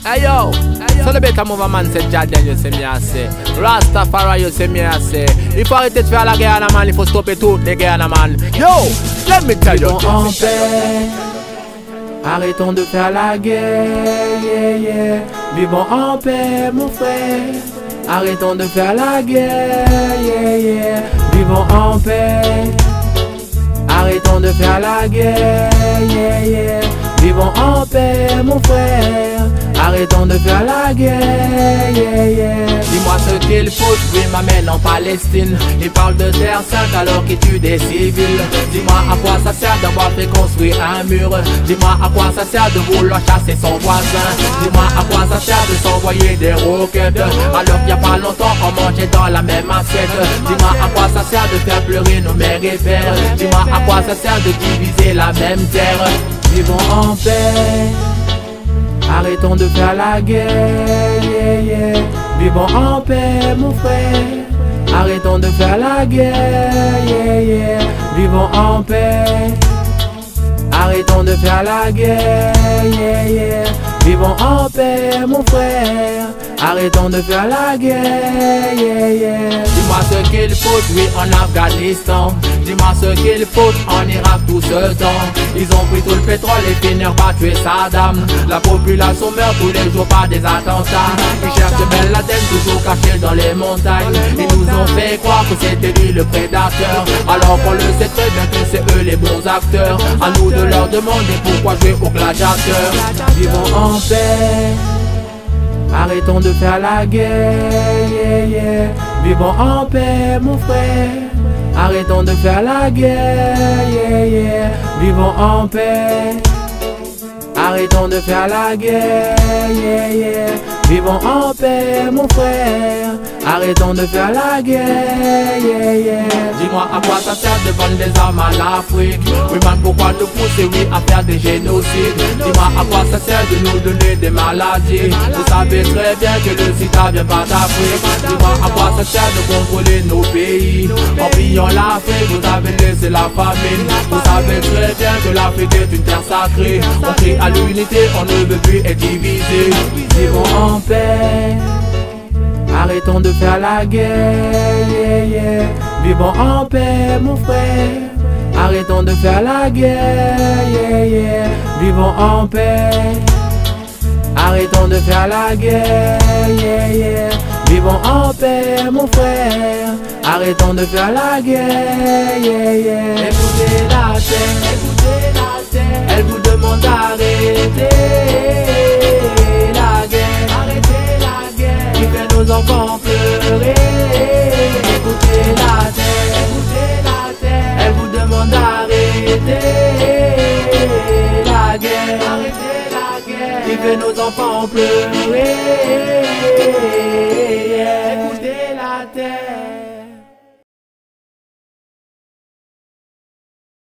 Hey yo, celebrate a move man, c'est Jaden, you see me I say. Rastafari, you see me I say. Il faut arrêter de faire la guerre, man, il faut stopper toutes les guerres, man. Yo, let me tell you en paix. Arrêtons de faire la guerre, yeah, yeah. Vivons en paix, mon frère. Arrêtons de faire la guerre, yeah, yeah. Vivons en paix. Arrêtons de faire la guerre, yeah, yeah. Vivons en paix, mon frère. Arrêtons de faire la guerre, yeah, yeah. Dis-moi ce qu'il faut, oui, m'amène en Palestine. Il parle de terre sainte alors qu'il tue des civils. Dis-moi à quoi ça sert d'avoir fait construire un mur. Dis-moi à quoi ça sert de vouloir chasser son voisin. Dis-moi à quoi ça sert de s'envoyer des roquettes alors qu'il n'y a pas longtemps on mangeait dans la même assiette. Dis-moi à quoi ça sert de faire pleurer nos mères et pères. Dis-moi à quoi ça sert de diviser la même terre. Vivons en paix. Arrêtons de faire la guerre, yeah, yeah. Vivons en paix, mon frère. Arrêtons de faire la guerre, yeah, yeah. Vivons en paix. Arrêtons de faire la guerre, yeah, yeah. Vivons en paix, mon frère. Arrêtons de faire la guerre, yeah, yeah. Dis-moi ce qu'il faut, oui, en Afghanistan. Dis-moi ce qu'il faut en Irak tout ce temps. Ils ont pris tout le pétrole et finirent par tuer Saddam. La population meurt tous les jours par des attentats. Ils cherchent Ben Laden toujours caché dans les montagnes. Ils nous ont fait croire que c'était lui le prédateur, alors qu'on le sait très bien que c'est eux les bons acteurs. À nous de leur demander pourquoi jouer au gladiateur. Vivons en paix. Arrêtons de faire la guerre, yeah, yeah. Vivons en paix, mon frère. Arrêtons de faire la guerre, yeah, yeah. Vivons en paix. Arrêtons de faire la guerre, yeah, yeah. Vivons en paix, mon frère. Arrêtons de faire la guerre, yeah, yeah. Dis-moi à quoi ça sert de vendre des armes à l'Afrique. Oui man, pourquoi nous pousser, oui, à faire des génocides. Dis-moi à quoi ça sert de nous donner des maladies. Vous savez très bien que le sida vient pas d'Afrique. Dis-moi à quoi ça sert de contrôler nos pays. En pillant l'Afrique, vous avez laissé la famine. Vous savez très bien que l'Afrique est une terre sacrée. On crie à l'unité, on ne veut plus être divisé. Vivons en paix. Arrêtons de faire la guerre, yeah, yeah. Vivons en paix, mon frère. Arrêtons de faire la guerre, yeah, yeah. Vivons en paix. Arrêtons de faire la guerre, yeah, yeah. Vivons en paix, mon frère. Arrêtons de faire la guerre, yeah, yeah. Écoutez la terre, écoutez la terre. Elle vous demande d'arrêter la guerre. Arrêtez la guerre qui fait nos enfants pleurer. Écoutez la terre, écoutez la terre. Elle vous demande d'arrêter la guerre. Arrêtez la guerre qui fait nos enfants pleurer.